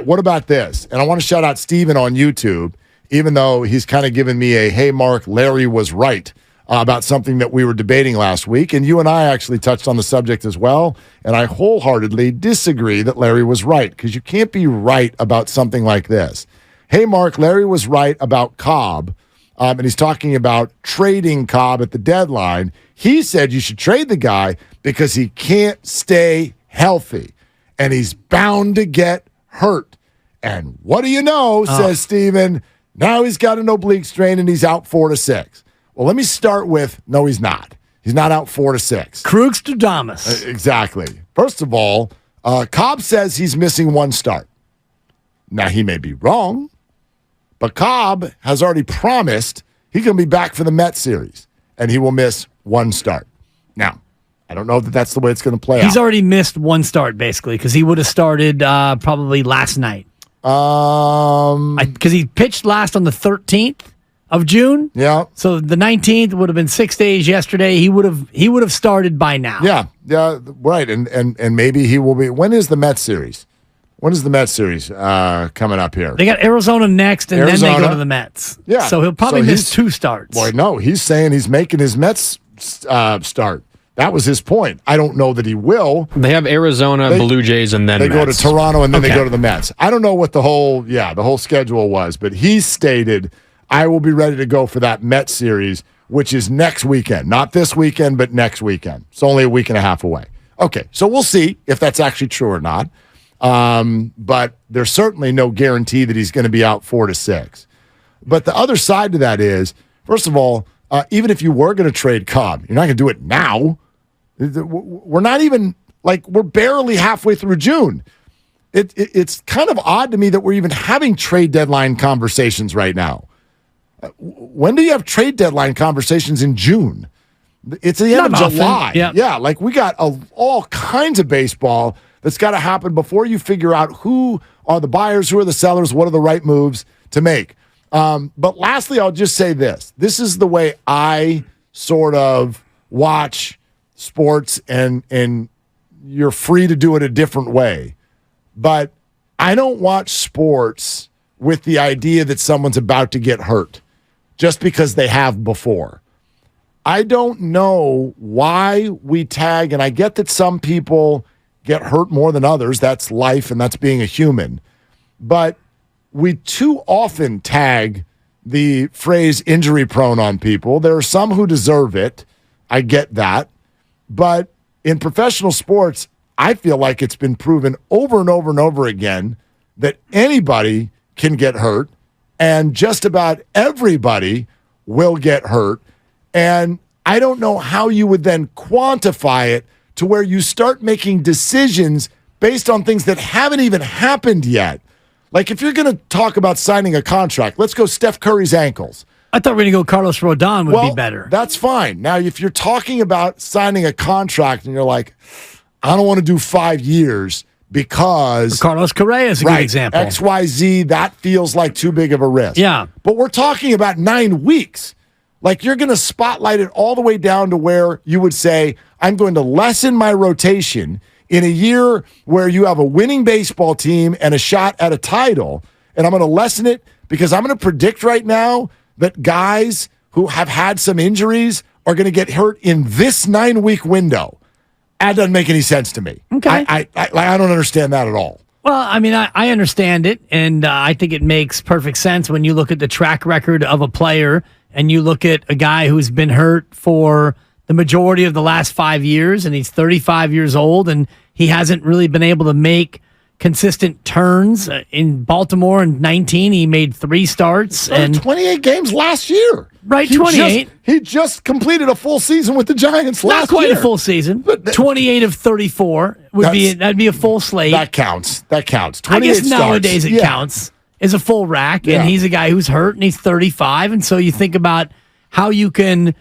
What about this? And I want to shout out Steven on YouTube, even though he's kind of given me a, hey, Mark, Larry was right about something that we were debating last week. And you and I actually touched on the subject as well. And I wholeheartedly disagree that Larry was right, because you can't be right about something like this. Hey, Mark, Larry was right about Cobb. And he's talking about trading Cobb at the deadline. He said you should trade the guy because he can't stay healthy. And he's bound to get hurt. And what do you know, says Steven, now he's got an oblique strain and he's out 4 to 6. Well, let me start with, no, he's not. He's not out 4 to 6. Krugstradamus. Exactly. First of all, Cobb says he's missing 1 start. Now, he may be wrong, but Cobb has already promised he's going to be back for the Mets series, and he will miss 1 start. Now, I don't know that that's the way it's going to play out. He's already missed 1 start, basically, because he would have started probably last night. Because he pitched last on the 13th of June. Yeah. So the 19th would have been 6 days yesterday. He would have started by now. Yeah, right. And maybe he will be. When is the Mets series? When is the Mets series coming up here? They got Arizona next, and then they go to the Mets. Yeah. So he'll probably miss 2 starts. Boy, no, he's saying he's making his Mets start. That was his point. I don't know that he will. They have Arizona, Blue Jays, and then they Mets. go to Toronto, and then they go to the Mets. I don't know what the whole schedule was, but he stated, I will be ready to go for that Mets series, which is next weekend. Not this weekend, but next weekend. It's only a week and a half away. Okay, so we'll see if that's actually true or not. But there's certainly no guarantee that he's going to be out 4 to 6. But the other side to that is, first of all, even if you were going to trade Cobb, you're not going to do it now. We're not even, we're barely halfway through June. It's kind of odd to me that we're even having trade deadline conversations right now. When do you have trade deadline conversations in June? It's the end of July. Yeah, we got all kinds of baseball that's got to happen before you figure out who are the buyers, who are the sellers, what are the right moves to make. But lastly, I'll just say this. This is the way I sort of watch sports, and you're free to do it a different way. But I don't watch sports with the idea that someone's about to get hurt just because they have before. I don't know why we tag, and I get that some people get hurt more than others. That's life, and that's being a human. But we too often tag the phrase injury prone on people. There are some who deserve it. I get that. But in professional sports, I feel like it's been proven over and over and over again that anybody can get hurt, and just about everybody will get hurt. And I don't know how you would then quantify it to where you start making decisions based on things that haven't even happened yet. Like, if you're going to talk about signing a contract, let's go Steph Curry's ankles. I thought we were going to go Carlos Rodon would be better. That's fine. Now, if you're talking about signing a contract and you're like, I don't want to do 5 years because... Carlos Correa is a good example. XYZ, that feels like too big of a risk. Yeah. But we're talking about 9 weeks. Like, you're going to spotlight it all the way down to where you would say, I'm going to lessen my rotation in a year where you have a winning baseball team and a shot at a title, and I'm going to lessen it because I'm going to predict right now that guys who have had some injuries are going to get hurt in this 9-week window. That doesn't make any sense to me. Okay. I don't understand that at all. Well, I mean, I understand it, and I think it makes perfect sense when you look at the track record of a player and you look at a guy who's been hurt for the majority of the last 5 years, and he's 35 years old, and he hasn't really been able to make consistent turns. In Baltimore in 19, he made 3 starts. And 28 games last year. Right, 28. He just completed a full season with the Giants last year. Not quite a full season. But 28 of 34 that'd be a full slate. That counts. 28 I guess nowadays starts. It counts as a full rack, and he's a guy who's hurt, and he's 35, and so you think about how you can,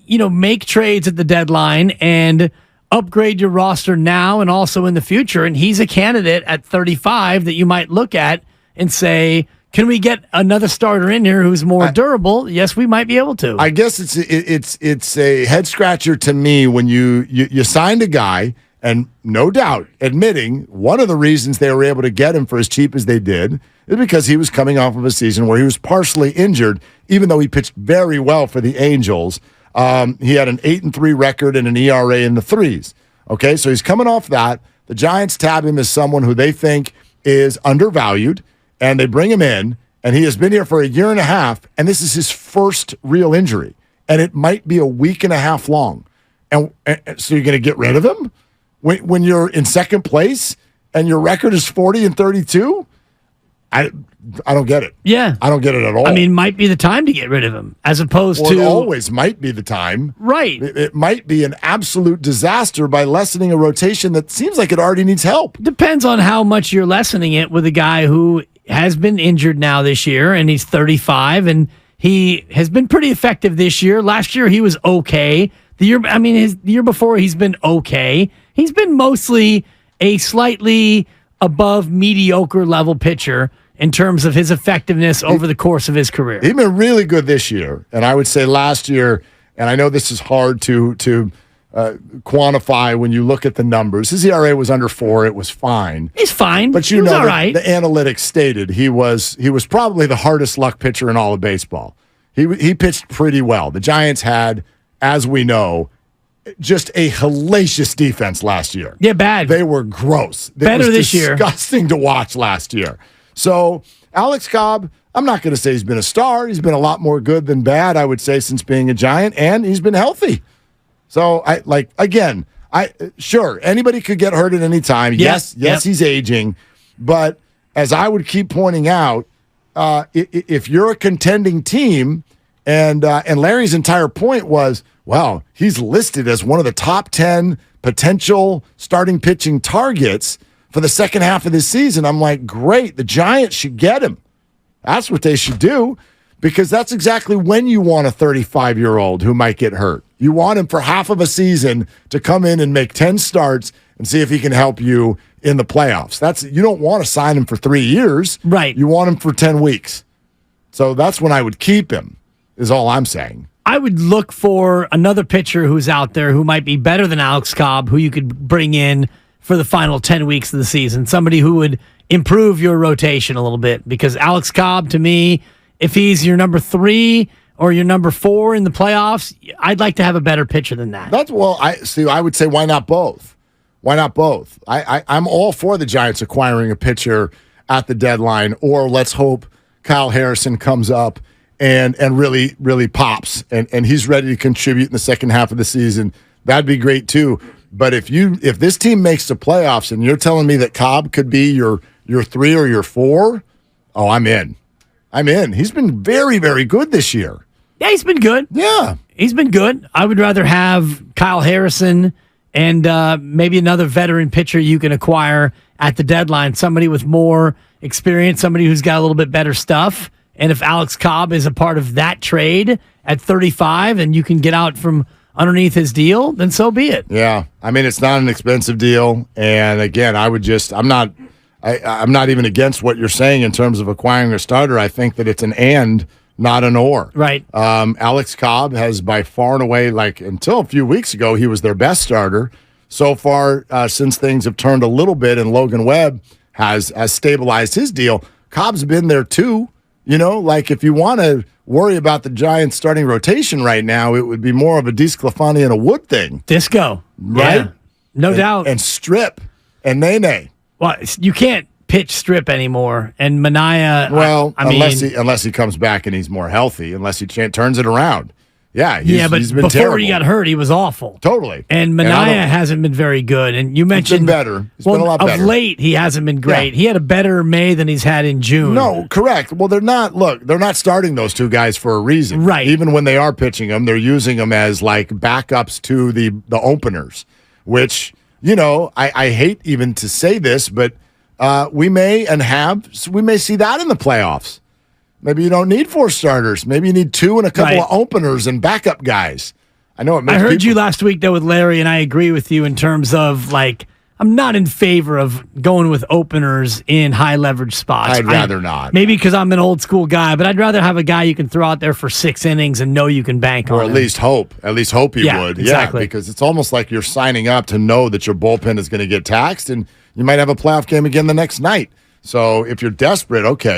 make trades at the deadline and upgrade your roster now and also in the future. And he's a candidate at 35 that you might look at and say, can we get another starter in here who's more durable? Yes, we might be able to. I guess it's a head scratcher to me when you signed a guy And no doubt, admitting one of the reasons they were able to get him for as cheap as they did is because he was coming off of a season where he was partially injured, even though he pitched very well for the Angels. He had an 8-3 record and an ERA in the threes. Okay, so he's coming off that. The Giants tab him as someone who they think is undervalued, and they bring him in, and he has been here for a year and a half, and this is his first real injury, and it might be a week and a half long. And so you're going to get rid of him when you're in second place and your record is 40-32? I don't get it. Yeah. I don't get it at all. I mean, might be the time to get rid of him, as opposed to... It always might be the time. Right. It might be an absolute disaster by lessening a rotation that seems like it already needs help. Depends on how much you're lessening it with a guy who has been injured now this year, and he's 35, and he has been pretty effective this year. Last year, he was okay. The year before, he's been okay. He's been mostly a slightly above mediocre level pitcher in terms of his effectiveness over the course of his career. He's been really good this year, and I would say last year, and I know this is hard to quantify when you look at the numbers. His ERA was under 4. It was fine. He's fine. But he was all right. The analytics stated he was probably the hardest luck pitcher in all of baseball. He pitched pretty well. The Giants had, as we know, just a hellacious defense last year. Yeah, bad. They were gross. Better this year. Disgusting to watch last year. So Alex Cobb, I'm not going to say he's been a star. He's been a lot more good than bad, I would say, since being a Giant, and he's been healthy. So sure, anybody could get hurt at any time. Yes, he's aging, but as I would keep pointing out, if you're a contending team, and Larry's entire point was, well, he's listed as one of the top 10 potential starting pitching targets for the second half of this season. I'm like, great, the Giants should get him. That's what they should do, because that's exactly when you want a 35-year-old who might get hurt. You want him for half of a season to come in and make 10 starts and see if he can help you in the playoffs. You don't want to sign him for 3 years. Right. You want him for 10 weeks. So that's when I would keep him, is all I'm saying. I would look for another pitcher who's out there who might be better than Alex Cobb, who you could bring in for the final 10 weeks of the season. Somebody who would improve your rotation a little bit. Because Alex Cobb, to me, if he's your number 3 or your number 4 in the playoffs, I'd like to have a better pitcher than that. I would say, why not both? Why not both? I'm all for the Giants acquiring a pitcher at the deadline, or let's hope Kyle Harrison comes up and really, really pops, and he's ready to contribute in the second half of the season. That'd be great too. But if this team makes the playoffs and you're telling me that Cobb could be your 3 or your 4, oh, I'm in. He's been very, very good this year. Yeah, he's been good. Yeah. He's been good. I would rather have Kyle Harrison and maybe another veteran pitcher you can acquire at the deadline, somebody with more experience, somebody who's got a little bit better stuff. And if Alex Cobb is a part of that trade at 35 and you can get out from underneath his deal, then so be it. Yeah. It's not an expensive deal. And again, I'm not even against what you're saying in terms of acquiring a starter. I think that it's an and, not an or. Right. Alex Cobb has by far and away, until a few weeks ago, he was their best starter. So far, since things have turned a little bit and Logan Webb has stabilized his deal, Cobb's been there too. If you want to worry about the Giants starting rotation right now, it would be more of a DeSclafani and a Wood thing. Disco. Right? Yeah, no doubt. And Strip and Nene. Well, you can't pitch Strip anymore. And Manaea, unless he comes back and he's more healthy, unless he turns it around. Yeah, but he's been before terrible. he got hurt, he was awful. Totally. And Manaea hasn't been very good. And you mentioned he's been better. He's been a lot better. Of late, he hasn't been great. Yeah. He had a better May than he's had in June. No, correct. Well, they're not starting those two guys for a reason. Right. Even when they are pitching them, they're using them as backups to the openers, which, I hate even to say this, but we may see that in the playoffs. Maybe you don't need 4 starters. Maybe you need 2 and a couple of openers and backup guys. I know it makes I heard you last week, though, with Larry, and I agree with you in terms of, I'm I'm not in favor of going with openers in high leverage spots. I'd rather not. Maybe because I'm an old school guy, but I'd rather have a guy you can throw out there for 6 innings and know you can bank on. Or at least hope. At least hope he would. Exactly. Yeah, because it's almost like you're signing up to know that your bullpen is going to get taxed and you might have a playoff game again the next night. So if you're desperate, okay.